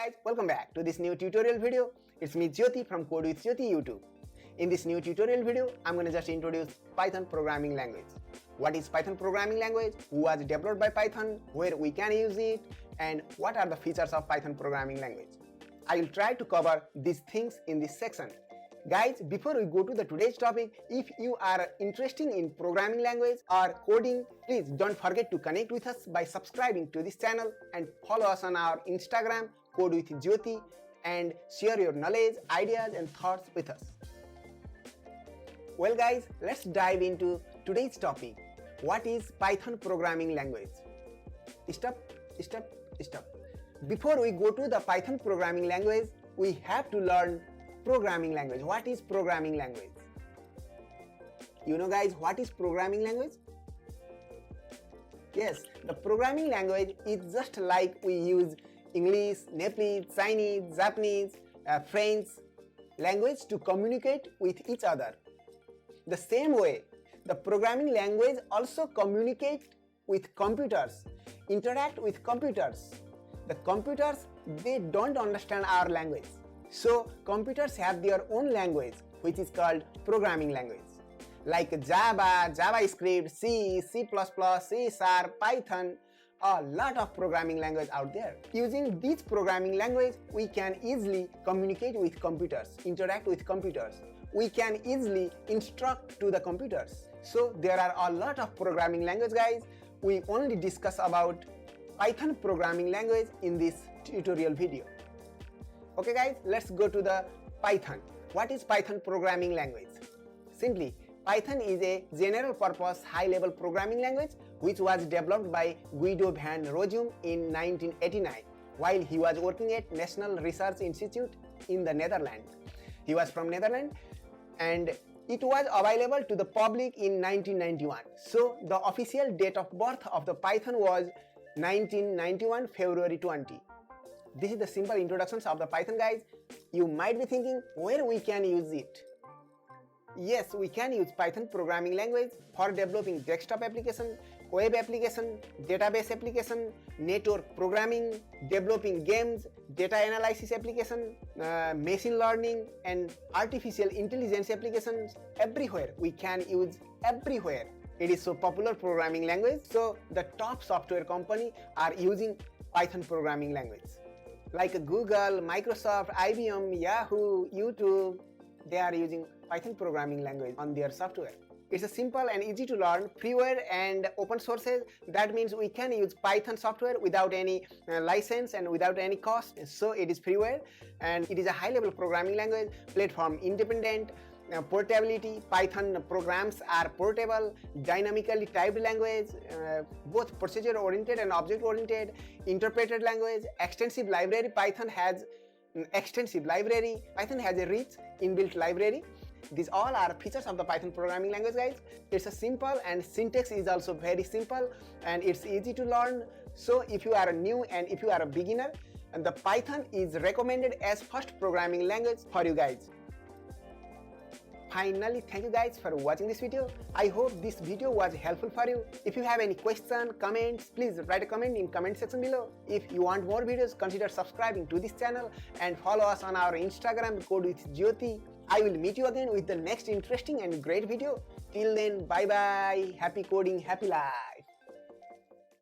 Guys, welcome back to this new tutorial video. It's me Zoti from Code with Zoti YouTube. In this new tutorial video, I'm going to just introduce Python programming language. What is Python programming language? Who was developed by Python? Where we can use it? And what are the features of Python programming language? I will try to cover these things in this section. Guys, before we go to the today's topic, if you are interested in programming language or coding, please don't forget to connect with us by subscribing to this channel and follow us on our Instagram, Code with Jyoti, and share your knowledge, ideas and thoughts with us. Well guys, let's dive into today's topic. What is Python programming language? Stop. Before we go to the Python programming language, we have to learn programming language. What is programming language? You know guys, what is programming language? Yes, the programming language is just like we use English, Nepalese, Chinese, Japanese, French language to communicate with each other. The same way, the programming language also communicate with computers, interact with computers. The computers, they don't understand our language. So computers have their own language, which is called programming language. Like Java, JavaScript, C, C++, C#, Python, a lot of programming language out there. Using this programming language, we can easily communicate with computers, interact with computers. We can easily instruct to the computers. So there are a lot of programming language, guys. We only discuss about Python programming language in this tutorial video. Okay guys, let's go to the Python. What is Python programming language? Simply, Python is a general purpose high-level programming language which was developed by Guido van Rossum in 1989 while he was working at National Research Institute in the Netherlands. He was from Netherlands and it was available to the public in 1991. So the official date of birth of the Python was 1991 February 20. This is the simple introductions of the Python, guys. You might be thinking where we can use it. Yes, we can use Python programming language for developing desktop application, web application, database application, network programming, developing games, data analysis application, machine learning and artificial intelligence applications. Everywhere we can use everywhere. It is so popular programming language. So the top software company are using Python programming language. Like Google, Microsoft, IBM, Yahoo, YouTube, they are using Python programming language on their software. It's a simple and easy to learn, freeware and open sources. That means we can use Python software without any license and without any cost. So it is freeware and it is a high-level programming language, platform independent, portability. Python programs are portable, dynamically typed language, both procedure-oriented and object-oriented, interpreted language, extensive library. Python has a rich inbuilt library. These all are features of the Python programming language, guys. It's a simple and syntax is also very simple and it's easy to learn. So if you are new and if you are a beginner, and the Python is recommended as first programming language for you guys. Finally, thank you guys for watching this video. I hope this video was helpful for you. If you have any question, comments, please write a comment in comment section below. If you want more videos, consider subscribing to this channel and follow us on our Instagram, Code with Jyoti. I will meet you again with the next interesting and great video. Till then, bye bye. Happy coding, happy life.